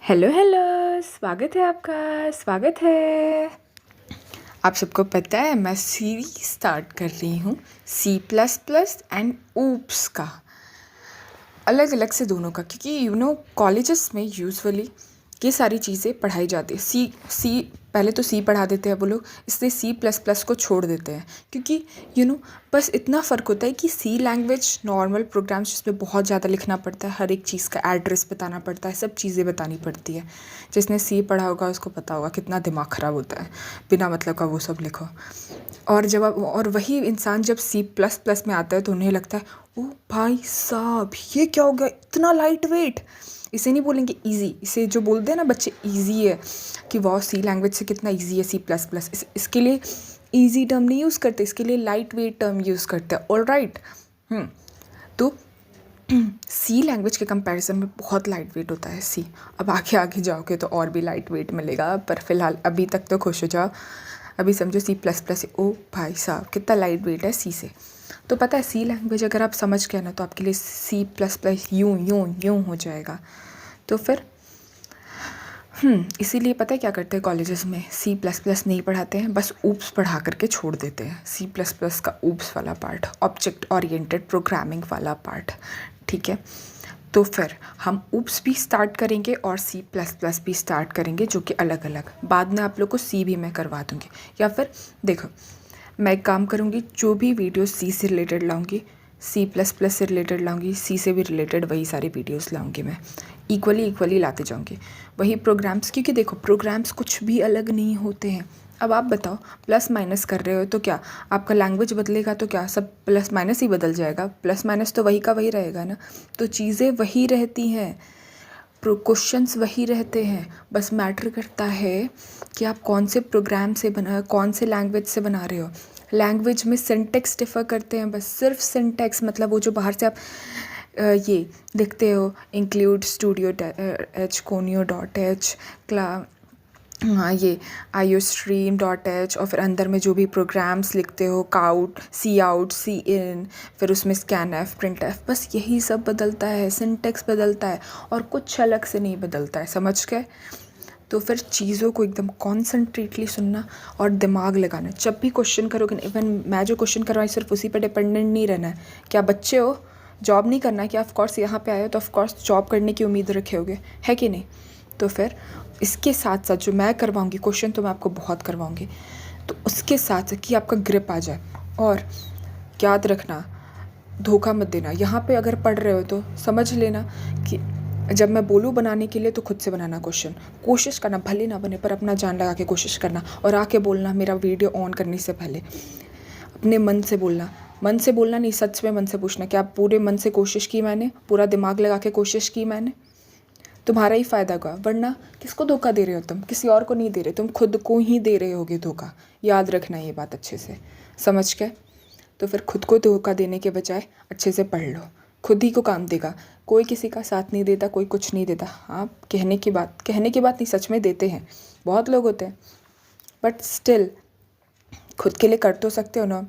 Hello hello, स्वागत है आपका, स्वागत है। आप सबको पता है मैं सीरीज स्टार्ट कर रही हूँ C plus plus and OOPs का, अलग अलग से दोनों का, क्योंकि कॉलेजेस में यूजुअली ये सारी चीज़ें पढ़ाई जाती है। सी पहले तो सी पढ़ा देते हैं वो लोग, इसलिए सी प्लस प्लस को छोड़ देते हैं, क्योंकि बस इतना फ़र्क होता है कि सी लैंग्वेज नॉर्मल प्रोग्राम्स जिसमें बहुत ज़्यादा लिखना पड़ता है, हर एक चीज़ का एड्रेस बताना पड़ता है, सब चीज़ें बतानी पड़ती है। जिसने सी पढ़ा होगा उसको पता होगा कितना दिमाग ख़राब होता है, बिना मतलब का वो सब लिखो। और वही इंसान जब सी प्लस प्लस में आता है तो उन्हें लगता है ओ भाई साहब ये क्या हो गया, इतना लाइट वेट। इसे नहीं बोलेंगे ईजी, इसे जो बोलते हैं ना बच्चे ईजी है, कि वाह सी लैंग्वेज से कितना ईजी है सी प्लस प्लस, इसके लिए ईजी टर्म नहीं यूज़ करते, इसके लिए लाइट वेट टर्म यूज़ करते हैं। All right. तो सी लैंग्वेज के कंपैरिजन में बहुत लाइट वेट होता है सी। अब आगे आगे जाओगे तो और भी लाइट वेट मिलेगा, पर फिलहाल अभी तक तो खुश हो जाओ। अभी समझो सी प्लस प्लस, ओ भाई साहब कितना लाइट वेट है सी से। तो पता है सी लैंग्वेज अगर आप समझ गए ना तो आपके लिए सी प्लस प्लस यूँ यूँ यूँ हो जाएगा। तो फिर इसीलिए पता है क्या करते हैं कॉलेजेस में, सी प्लस प्लस नहीं पढ़ाते हैं, बस ऊप्स पढ़ा करके छोड़ देते हैं। सी प्लस प्लस का ऊप्स वाला पार्ट, ऑब्जेक्ट ओरिएंटेड प्रोग्रामिंग वाला पार्ट, ठीक है। तो फिर हम ऊप्स भी स्टार्ट करेंगे और सी प्लस प्लस भी स्टार्ट करेंगे, जो कि अलग अलग। बाद में आप लोग को सी भी मैं करवा दूँगी, या फिर देखो मैं एक काम करूँगी, जो भी वीडियो सी से रिलेटेड लाऊँगी, सी प्लस प्लस से रिलेटेड लाऊँगी, सी से भी रिलेटेड वही सारी वीडियोस लाऊँगी मैं, इक्वली लाते जाऊँगी वही प्रोग्राम्स। क्योंकि देखो प्रोग्राम्स कुछ भी अलग नहीं होते हैं। अब आप बताओ, प्लस माइनस कर रहे हो तो क्या आपका लैंग्वेज बदलेगा तो क्या सब प्लस माइनस ही बदल जाएगा? प्लस माइनस तो वही का वही रहेगा ना। तो चीज़ें वही रहती हैं, क्वेश्चंस वही रहते हैं, बस मैटर करता है कि आप कौन से प्रोग्राम से कौन से लैंग्वेज से बना रहे हो। लैंग्वेज में सिंटेक्स डिफ़र करते हैं, बस सिर्फ सिंटेक्स, मतलब वो जो बाहर से आप ये लिखते हो, include studio H conio dot H क्ला, हाँ ये आईओस्ट्रीम डॉट एच, और फिर अंदर में जो भी प्रोग्राम्स लिखते हो, काउट सी इन, फिर उसमें स्कैन एफ प्रिंट एफ, बस यही सब बदलता है, सिंटेक्स बदलता है और कुछ अलग से नहीं बदलता है, समझ गए? तो फिर चीज़ों को एकदम कॉन्सनट्रेटली सुनना और दिमाग लगाना। जब भी क्वेश्चन करोगे, इवन मैं जो क्वेश्चन करवाई सिर्फ उसी पर डिपेंडेंट नहीं रहना है। क्या बच्चे हो, जॉब नहीं करना है क्या? ऑफकोर्स यहाँ पे आए हो तो ऑफकोर्स जॉब करने की उम्मीद रखे होगे, है कि नहीं? तो फिर इसके साथ साथ जो मैं करवाऊँगी क्वेश्चन, तो मैं आपको बहुत करवाऊँगी, तो उसके साथ साथ कि आपका ग्रिप आ जाए। और याद रखना, धोखा मत देना। यहाँ पे अगर पढ़ रहे हो तो समझ लेना कि जब मैं बोलूँ बनाने के लिए तो खुद से बनाना क्वेश्चन, कोशिश करना, भले ना बने पर अपना जान लगा के कोशिश करना, और आके बोलना मेरा वीडियो ऑन करने से पहले। अपने मन से बोलना, मन से बोलना नहीं, सच में मन से पूछना कि आप पूरे मन से कोशिश की मैंने, पूरा दिमाग लगा के कोशिश की मैंने, तुम्हारा ही फ़ायदा होगा। वरना किसको धोखा दे रहे हो तुम? किसी और को नहीं दे रहे, तुम खुद को ही दे रहे होगे धोखा। याद रखना ये बात अच्छे से, समझ गए? तो फिर खुद को धोखा देने के बजाय अच्छे से पढ़ लो, खुद ही को काम देगा। कोई किसी का साथ नहीं देता, कोई कुछ नहीं देता। हाँ कहने की बात नहीं, सच में देते हैं, बहुत लोग होते हैं, बट स्टिल खुद के लिए कर तो सकते हो ना।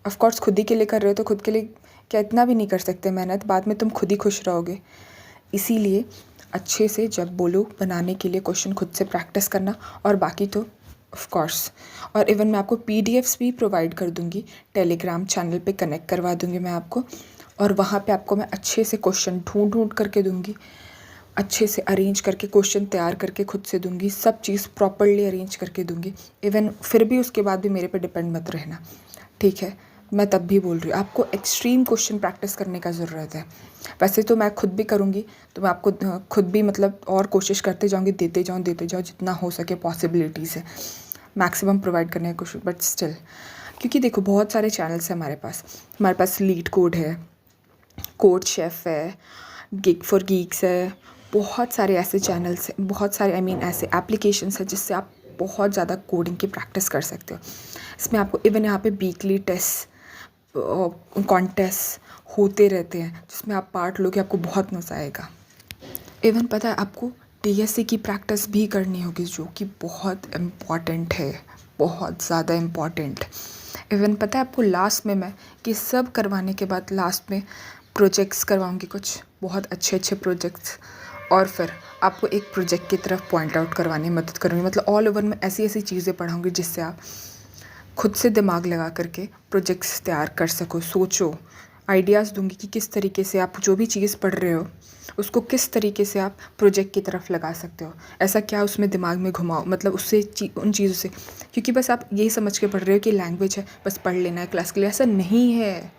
ऑफ कोर्स खुद ही के लिए कर रहे हो तो खुद के लिए क्या इतना भी नहीं कर सकते मेहनत? बाद में तुम खुद ही खुश रहोगे। इसीलिए अच्छे से जब बोलो बनाने के लिए क्वेश्चन, खुद से प्रैक्टिस करना, और बाकी तो ऑफ कोर्स। और इवन मैं आपको पीडीएफ्स भी प्रोवाइड कर दूँगी, टेलीग्राम चैनल पे कनेक्ट करवा दूँगी मैं आपको, और वहाँ पे आपको मैं अच्छे से क्वेश्चन ढूंढ करके दूँगी, अच्छे से अरेंज करके क्वेश्चन तैयार करके खुद से दूँगी, सब चीज़ प्रॉपरली अरेंज करके दूँगी। इवन फिर भी उसके बाद भी मेरे पे डिपेंड मत रहना, ठीक है? मैं तब भी बोल रही हूँ आपको एक्सट्रीम क्वेश्चन प्रैक्टिस करने का ज़रूरत है। वैसे तो मैं खुद भी करूँगी, तो मैं आपको खुद भी मतलब और कोशिश करते जाऊँगी, देते जाऊँ जितना हो सके पॉसिबिलिटीज़ है, मैक्सिमम प्रोवाइड करने की कोशिश। बट स्टिल, क्योंकि देखो बहुत सारे चैनल्स हैं हमारे पास लीड कोड है, कोड शेफ़ है, गिग फॉर गीक्स है, बहुत सारे ऐसे चैनल्स हैं, बहुत सारे ऐसे एप्लीकेशंस हैं जिससे आप बहुत ज़्यादा कोडिंग की प्रैक्टिस कर सकते हो। इसमें आपको इवन यहाँ पे वीकली टेस्ट कॉन्टेस्ट होते रहते हैं, जिसमें आप पार्ट लोगे, आपको बहुत मज़ा आएगा। इवन पता है आपको डीएसए की प्रैक्टिस भी करनी होगी, जो कि बहुत इम्पॉर्टेंट है, बहुत ज़्यादा इम्पॉर्टेंट। इवन पता है आपको लास्ट में मैं कि सब करवाने के बाद लास्ट में प्रोजेक्ट्स करवाऊँगी, कुछ बहुत अच्छे प्रोजेक्ट्स, और फिर आपको एक प्रोजेक्ट की तरफ पॉइंट आउट करवाने में मदद करूँगी। मतलब ऑल ओवर में ऐसी ऐसी चीज़ें पढ़ाऊँगी जिससे आप खुद से दिमाग लगा करके प्रोजेक्ट्स तैयार कर सको। सोचो, आइडियाज़ दूंगी कि किस तरीके से आप जो भी चीज़ पढ़ रहे हो उसको किस तरीके से आप प्रोजेक्ट की तरफ लगा सकते हो। ऐसा क्या उसमें दिमाग में घुमाओ, मतलब उससे उन चीज़ों से, क्योंकि बस आप यही समझ के पढ़ रहे हो कि लैंग्वेज है बस पढ़ लेना है क्लास के लिए, ऐसा नहीं है।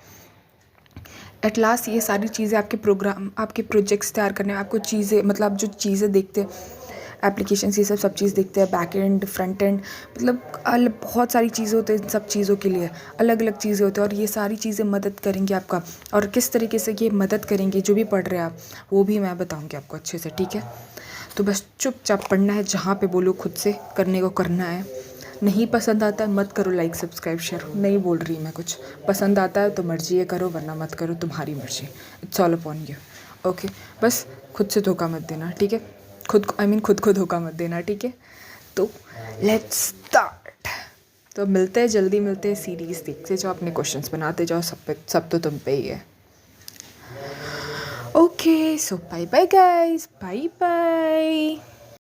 एट लास्ट ये सारी चीज़ें आपके प्रोग्राम, आपके प्रोजेक्ट्स तैयार करने में आपको चीज़ें, मतलब आप जो चीज़ें देखते हैं एप्लीकेशंस, ये सब चीज़ देखते हैं, बैक एंड फ्रंट एंड, मतलब बहुत सारी चीज़ें होती हैं इन सब चीज़ों के लिए, अलग अलग चीज़ें होती हैं और ये सारी चीज़ें मदद करेंगी आपका। और किस तरीके से ये मदद करेंगी जो भी पढ़ रहे हैं आप, वो भी मैं बताऊँगी आपको अच्छे से, ठीक है। तो बस चुपचाप पढ़ना है, जहाँ पे बोलो खुद से करने को करना है। नहीं पसंद आता है मत करो लाइक सब्सक्राइब शेयर, नहीं बोल रही मैं कुछ। पसंद आता है तो मर्जी है करो, वरना मत करो, तुम्हारी मर्जी, it's all upon you. Okay, बस खुद से धोखा मत देना, ठीक है। खुद को धोखा मत देना, ठीक है। तो लेट्स स्टार्ट। तो मिलते हैं, जल्दी मिलते हैं। सीरीज़ देखते जाओ, अपने क्वेश्चंस बनाते जाओ, सब तो तुम पे ही है। Okay, so bye bye guys, bye bye.